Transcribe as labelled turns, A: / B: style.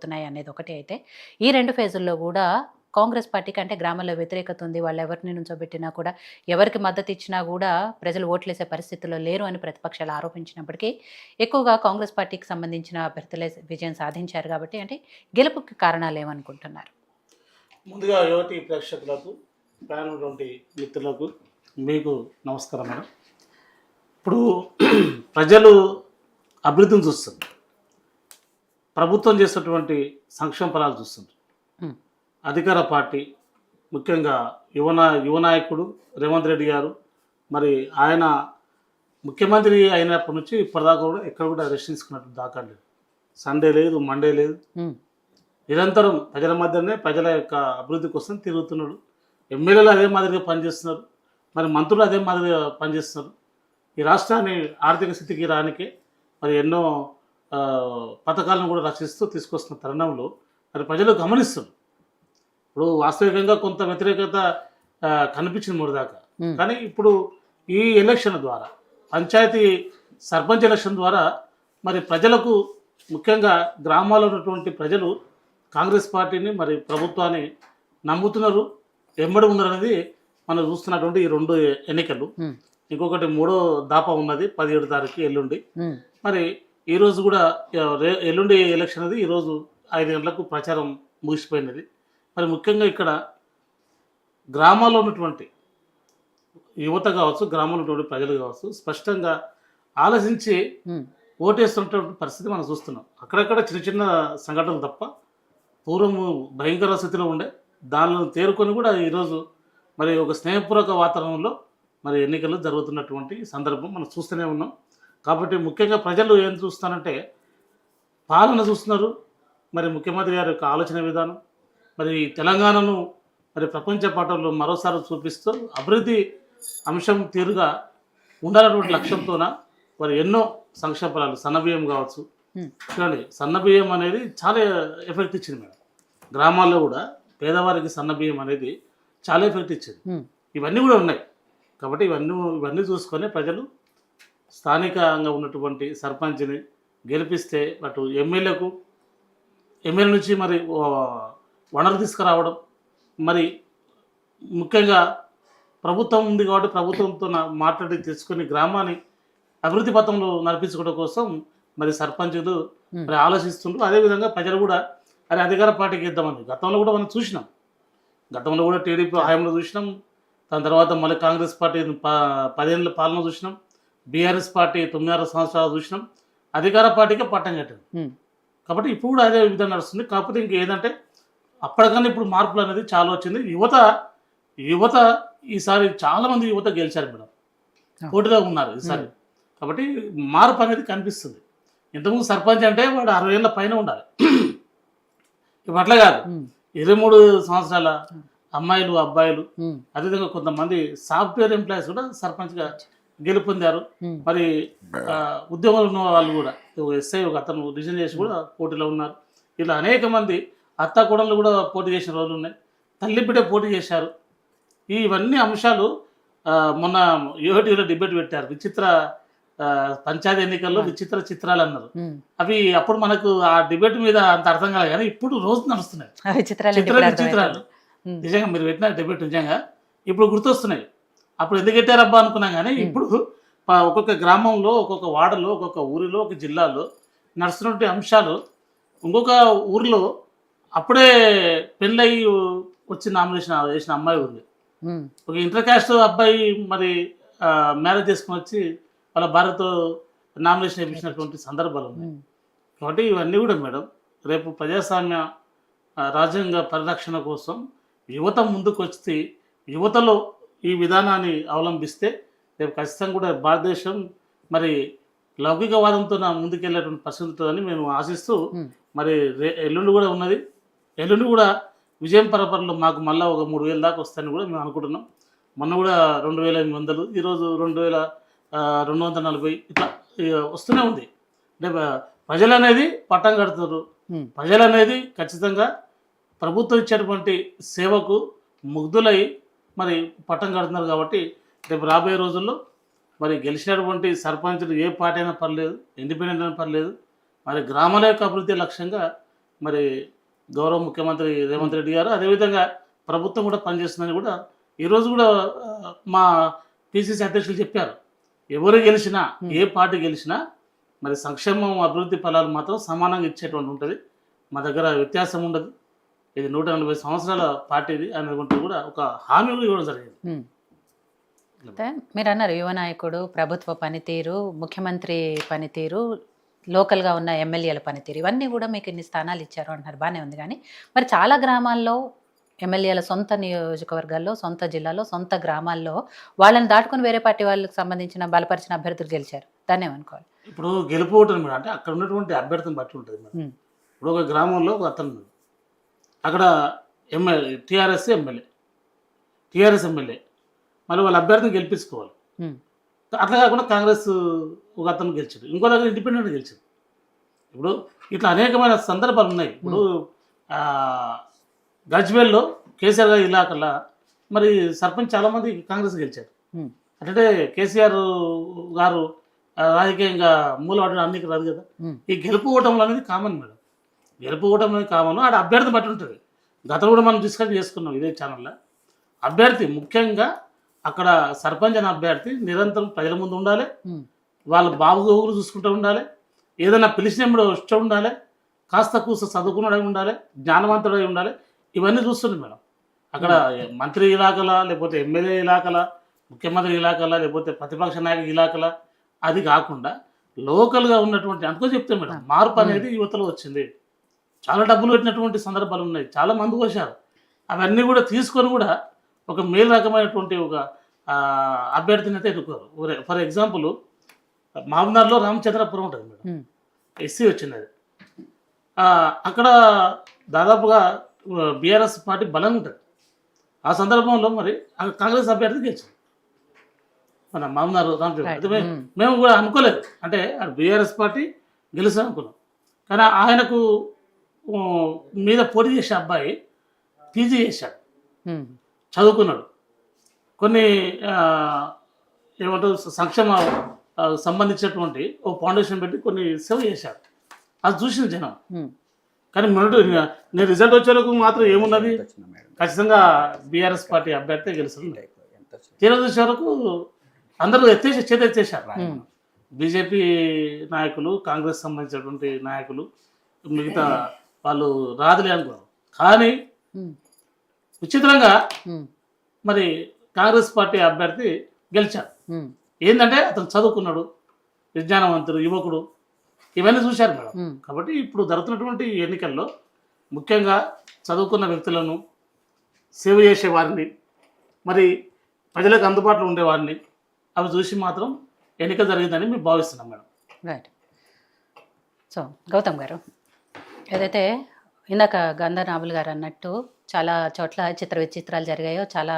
A: జరుగుతున్నాయి అనేది ఒకటి అయితే, ఈ 2 ఫేజుల్లో గూడా కాంగ్రెస్ పార్టీకి అంటే గ్రామాల్లో వ్యతిరేకత ఉంది. వాళ్ళెవరిని నుంచోబెట్టినా కూడా, ఎవరికి మద్దతు ఇచ్చినా గూడా ప్రజలు ఓట్లేసే పరిస్థితిలో లేరు అని ప్రతిపక్షాలు ఆరోపించినప్పటికీ, ఎక్కువగా కాంగ్రెస్ పార్టీకి సంబంధించిన అభ్యర్థులే విజయం సాధించారు గాబట్టి, అంటే గెలుపుకి కారణాలేమనుకుంటున్నారు?
B: ముందుగా యువతి ప్రేక్షకులకు, ప్యానల్ ఉన్నటువంటి మిత్రులకు మీకు నమస్కారం మేడం. ఇప్పుడు ప్రజలు అభివృద్ధిని చూస్తారు, ప్రభుత్వం చేసేటువంటి సంక్షేమ ఫలాలు చూస్తుంది.
A: హ్మ్.
B: అధికార పార్టీ ముఖ్యంగా యువనాయకుడు రేవంత్ రెడ్డి గారు, మరి ఆయన ముఖ్యమంత్రి అయినప్పటి నుంచి ఇప్పటిదాకా కూడా ఎక్కడ కూడా రెస్ట్ తీసుకున్నట్టు దాకా లేదు. సండే లేదు, మండే లేదు,
A: హ్మ్.
B: నిరంతరం ప్రజల మధ్యనే ప్రజల యొక్క అభివృద్ధి కోసం తిరుగుతున్నాడు. ఎమ్మెల్యేలు అదే మాదిరిగా పనిచేస్తున్నారు, మరి మంత్రులు అదే మాదిరిగా పనిచేస్తున్నారు. ఈ రాష్ట్రాన్ని ఆర్థిక స్థితికి రానికే మరి ఎన్నో పథకాలను కూడా రచిస్తూ తీసుకొస్తున్న తరుణంలో మరి ప్రజలు గమనిస్తున్నారు. ఇప్పుడు వాస్తవికంగా కొంత వ్యతిరేకత కనిపించింది మూడు దాకా, కానీ ఇప్పుడు ఈ ఎలక్షన్ ద్వారా, పంచాయతీ సర్పంచ్ ఎలక్షన్ ద్వారా మరి ప్రజలకు ముఖ్యంగా గ్రామాల్లో ఉన్నటువంటి ప్రజలు కాంగ్రెస్ పార్టీని మరి ప్రభుత్వాన్ని నమ్ముతున్నారు, ఎమ్మడి ఉన్నారు అనేది మనం చూస్తున్నటువంటి ఈ 2 ఎన్నికలు. ఇంకొకటి 3వ దాప ఉన్నది 17 తారీఖు ఎల్లుండి. మరి ఈరోజు కూడా ఎల్లుండి ఎలక్షన్ అది ఈరోజు 5 గంటలకు ప్రచారం ముగిసిపోయినది. మరి ముఖ్యంగా ఇక్కడ గ్రామాల్లో ఉన్నటువంటి యువత కావచ్చు, గ్రామంలో ఉన్నటువంటి ప్రజలు కావచ్చు, స్పష్టంగా ఆలోచించి ఓటేస్తున్నటువంటి పరిస్థితి మనం చూస్తున్నాం. అక్కడక్కడ చిన్న చిన్న సంఘటనలు తప్ప పూర్వం భయంకర స్థితిలో ఉండే దానిలో తేరుకొని కూడా ఈరోజు మరి ఒక స్నేహపూర్వక వాతావరణంలో మరి ఎన్నికలు జరుగుతున్నటువంటి సందర్భం మనం చూస్తూనే ఉన్నాం. కాబట్టి ముఖ్యంగా ప్రజలు ఏం చూస్తారంటే పాలన చూస్తున్నారు, మరి ముఖ్యమంత్రి గారి యొక్క ఆలోచన విధానం, మరి తెలంగాణను మరి ప్రపంచ పటంలో మరోసారి చూపిస్తూ అభివృద్ధి అంశం తీరుగా ఉండాలన్నటువంటి లక్ష్యంతోన మరి ఎన్నో సంక్షేమ ఫలాలు, సన్నబియ్యం కావచ్చు. చూడండి, సన్నబియ్యం అనేది చాలా ఎఫెక్ట్ ఇచ్చింది మేడం. గ్రామాల్లో కూడా పేదవారికి సన్నబియ్యం అనేది చాలా ఎఫెక్ట్ ఇచ్చింది. ఇవన్నీ కూడా ఉన్నాయి. కాబట్టి ఇవన్నీ చూసుకొని ప్రజలు స్థానికంగా ఉన్నటువంటి సర్పంచ్ని గెలిపిస్తే అటు ఎమ్మెల్యే నుంచి మరి వనరు తీసుకురావడం, మరి ముఖ్యంగా ప్రభుత్వం ఉంది కాబట్టి ప్రభుత్వంతో మాట్లాడి తెచ్చుకొని గ్రామాన్ని అభివృద్ధి పథంలో నడిపించుకోవడం కోసం మరి సర్పంచులు మరి ఆలోచిస్తుండ్రు. అదేవిధంగా ప్రజలు కూడా అది అధికార పార్టీకి ఇద్దామని గతంలో కూడా మనం చూసినాం. గతంలో కూడా టీడీపీ హయాంలో చూసినాం, దాని తర్వాత మళ్ళీ కాంగ్రెస్ పార్టీ 10 ఏళ్ళ పాలన చూసినాం, బీఆర్ఎస్ పార్టీ 9.5 సంవత్సరాలు చూసినాం, అధికార పార్టీకే పట్టం కట్టింది. కాబట్టి ఇప్పుడు కూడా అదే విధంగా నడుస్తుంది. కాకపోతే ఇంకేంటంటే అప్పటికన్నా ఇప్పుడు మార్పులు అనేది చాలా వచ్చింది. యువత ఈసారి చాలామంది యువత గెలిచారు మేడం, పోటీగా ఉన్నారు ఈసారి. కాబట్టి మార్పు అనేది కనిపిస్తుంది. ఇంతకుముందు సర్పంచ్ అంటే వాడు 60 ఏళ్ళ పైన ఉండాలి, ఇప్పుడు అట్లా కాదు. 23 సంవత్సరాల అమ్మాయిలు, అబ్బాయిలు, అదేవిధంగా కొంతమంది సాఫ్ట్వేర్ ఎంప్లాయీస్ కూడా సర్పంచ్గా గెలుపొందారు. మరి ఉద్యోగంలో ఉన్న వాళ్ళు కూడా ఎస్ఐ ఒక అతను రిజైన్ చేసి కూడా పోటీలో ఉన్నారు. ఇలా అనేక మంది అత్త కోడళ్ళు కూడా పోటీ చేసిన రోజులు ఉన్నాయి, తల్లి బిడ్డ పోటీ చేశారు. ఇవన్నీ అంశాలు మొన్న యూటీలో డిబేట్ పెట్టారు, పంచాయతీ ఎన్నికల్లో విచిత్ర చిత్రాలు అన్నారు. అవి అప్పుడు మనకు ఆ డిబేట్ మీద అంత అర్థం కాలేదు, కానీ ఇప్పుడు రోజు నడుస్తున్నాయి చిత్రాలు. నిజంగా మీరు పెట్టిన డిబేట్ నిజంగా ఇప్పుడు గుర్తొస్తున్నాయి. అప్పుడు ఎందుకు పెట్టారబ్బా అనుకున్నాం, కానీ ఇప్పుడు ఒక్కొక్క గ్రామంలో, ఒక్కొక్క వాడలో, ఒక్కొక్క ఊరిలో, ఒక జిల్లాలో నడుస్తున్నటువంటి అంశాలు. ఇంకొక ఊరిలో అప్పుడే పెళ్ళయి వచ్చి నామినేషన్ వేసిన అమ్మాయి ఉంది. ఒక ఇంటర్ కాస్ట్ అబ్బాయి మరి మ్యారేజ్ చేసుకుని వచ్చి వాళ్ళ భార్యతో నామినేషన్ వేయించినటువంటి సందర్భాలు ఉన్నాయి. కాబట్టి ఇవన్నీ కూడా మేడం రేపు ప్రజాస్వామ్య రాజ్యాంగ పరిరక్షణ కోసం యువత ముందుకు వచ్చి యువతలో ఈ విధానాన్ని అవలంబిస్తే రేపు ఖచ్చితంగా కూడా భారతదేశం మరి లౌకికవాదంతో ముందుకెళ్ళేటువంటి పరిస్థితి ఉంటుందని మేము ఆశిస్తూ, మరి ఎల్లుండి కూడా ఉన్నది. ఎల్లుండి కూడా విజయం పరపరలో మాకు మళ్ళీ ఒక 3,000 దాకా వస్తాయని కూడా మేము అనుకుంటున్నాం. మొన్న కూడా 2,800, ఈరోజు 2,240 ఇట్లా వస్తూనే ఉంది. అంటే ప్రజలు అనేది పట్టం కడుతున్నారు. ప్రజలు అనేది ఖచ్చితంగా ప్రభుత్వం ఇచ్చేటువంటి సేవకు ముగ్ధులై మరి పట్టం కడుతున్నారు. కాబట్టి రేపు రాబోయే రోజుల్లో మరి గెలిచినటువంటి సర్పంచులు ఏ పార్టీ అయినా పర్లేదు, ఇండిపెండెంట్ అయినా పర్లేదు, మరి గ్రామాల యొక్క అభివృద్ధి లక్ష్యంగా మరి గౌరవ ముఖ్యమంత్రి రేవంత్ రెడ్డి గారు అదేవిధంగా ప్రభుత్వం కూడా పనిచేస్తుందని కూడా ఈరోజు కూడా మా పిసిసి అధ్యక్షులు చెప్పారు. ఎవరు గెలిచినా ఏ పార్టీ గెలిచినా మరి సంక్షేమం అభివృద్ధి ఫలాలు మాత్రం సమానంగా ఇచ్చేటువంటి ఉంటుంది, మా దగ్గర వ్యత్యాసం ఉండదు, ఇది 140 సంవత్సరాల పార్టీది అనేటువంటి కూడా ఒక హామీ కూడా ఇవ్వడం జరిగింది.
A: అయితే మీరు అన్నారు యువ నాయకుడు, ప్రభుత్వ పనితీరు, ముఖ్యమంత్రి పనితీరు, లోకల్గా ఉన్న ఎమ్మెల్యేల పనితీరు, ఇవన్నీ కూడా మీకు ఇన్ని స్థానాలు ఇచ్చారు అంటున్నారు, బాగానే ఉంది. కానీ మరి చాలా గ్రామాల్లో ఎమ్మెల్యేల సొంత నియోజకవర్గాల్లో, సొంత జిల్లాలో, సొంత గ్రామాల్లో వాళ్ళని దాటుకొని వేరే పార్టీ వాళ్ళకి సంబంధించిన బలపరిచిన అభ్యర్థులు గెలిచారు, దాన్ని ఏమనుకోవాలి?
B: ఇప్పుడు గెలుపు ఓటమి మేడం అంటే అక్కడ ఉన్నటువంటి అభ్యర్థిని బట్టి ఉంటుంది మేడం. ఇప్పుడు ఒక గ్రామంలో ఒక అతను ఉన్నాడు. అక్కడ టీఆర్ఎస్ ఎమ్మెల్యే మరి వాళ్ళ అభ్యర్థిని గెలిపించుకోవాలి. అట్లా కాకుండా కాంగ్రెస్ ఒక అతను గెలిచాడు, ఇంకో దగ్గర ఇండిపెండెంట్ గెలిచాడు. ఇప్పుడు ఇట్లా అనేకమైన సందర్భాలు ఉన్నాయి. ఇప్పుడు గజ్వేల్లో కేసీఆర్ గారి ఇలాకల్లా మరి సర్పంచ్ చాలామంది కాంగ్రెస్ గెలిచారు. అంటే కేసీఆర్ గారు రాజకీయంగా మూలపడడం అన్నికి రాదు కదా. ఈ గెలుపు ఓటములు అనేది కామన్ మేడం, గెలుపు ఓటం అనేది కామన్. ఆడ అభ్యర్థి బట్టి ఉంటుంది. గతం కూడా మనం డిస్కస్ చేసుకున్నాం ఇదే ఛానల్లో. అభ్యర్థి ముఖ్యంగా అక్కడ సర్పంచ్ అనే అభ్యర్థి నిరంతరం ప్రజల ముందు ఉండాలి, వాళ్ళ బాబుగోగులు చూసుకుంటూ ఉండాలి, ఏదైనా పిలిచినప్పుడు వచ్చి ఉండాలి, కాస్త కూస్త చదువుకున్నడై ఉండాలి, జ్ఞానవంతుడై ఉండాలి. ఇవన్నీ చూస్తుంది మేడం. అక్కడ మంత్రి ఇలాకలా, లేకపోతే ఎమ్మెల్యే ఇలాకలా, ముఖ్యమంత్రి ఇలాకలా, లేకపోతే ప్రతిపక్ష నాయకుడి ఇలాకలా, అది కాకుండా లోకల్గా ఉన్నటువంటి అందుకో చెప్తే మేడం మార్పు అనేది యువతలో వచ్చింది. చాలా డబ్బులు పెట్టినటువంటి సందర్భాలు ఉన్నాయి, చాలా మంది వచ్చారు. అవన్నీ కూడా తీసుకొని కూడా ఒక మేలు రకమైనటువంటి ఒక అభ్యర్థిని అయితే ఎన్నుకోరు. ఫర్ ఎగ్జాంపుల్ మామనార్లో రామచంద్రపురం ఉంటుంది మేడం, ఎస్సీ వచ్చింది అది. అక్కడ దాదాపుగా బీఆర్ఎస్ పార్టీ బలంగా ఉంటుంది. ఆ సందర్భంలో మరి కాంగ్రెస్ అభ్యర్థి గెలిచింది మన మామనార్ రామచంద్ర. మేము కూడా అనుకోలేదు, అంటే బీఆర్ఎస్ పార్టీ గెలిచాం అనుకున్నాం. కానీ ఆయనకు మీద పోటీ చేసే అబ్బాయి పీజీ చేశాడు, చదువుకున్నాడు, కొన్ని ఏమంటారు సంక్షేమ సంబంధించినటువంటి ఓ ఫౌండేషన్ పెట్టి కొన్ని సేవ చేశాడు. అది చూసిన జనం. కానీ నేను రిజల్ట్ వచ్చే వరకు మాత్రం ఏమున్నది, ఖచ్చితంగా బీఆర్ఎస్ పార్టీ అభ్యర్థి గెలుస్తుంది. తీరా చూసే వరకు అందరూ చేతెత్తేసారు. బీజేపీ నాయకులు, కాంగ్రెస్ సంబంధించినటువంటి నాయకులు, మిగతా వాళ్ళు రాదులే అనుకున్నారు. కానీ విచిత్రంగా మరి కాంగ్రెస్ పార్టీ అభ్యర్థి గెలిచాడు. ఏంటంటే అతను చదువుకున్నాడు, విజ్ఞానవంతుడు, యువకుడు, ఇవన్నీ చూశారు మేడం. కాబట్టి ఇప్పుడు జరుగుతున్నటువంటి ఎన్నికల్లో ముఖ్యంగా చదువుకున్న వ్యక్తులను, సేవ చేసే వారిని, మరి ప్రజలకు అందుబాటులో ఉండేవారిని అవి చూసి మాత్రం ఎన్నిక జరిగిందని మేము భావిస్తున్నాం మేడం.
A: రైట్. సో గౌతమ్ గారు, ఏదైతే ఇందాక గంధర్నాబుల్ గారు అన్నట్టు చాలా చోట్ల చిత్ర విచిత్రాలు జరిగాయో, చాలా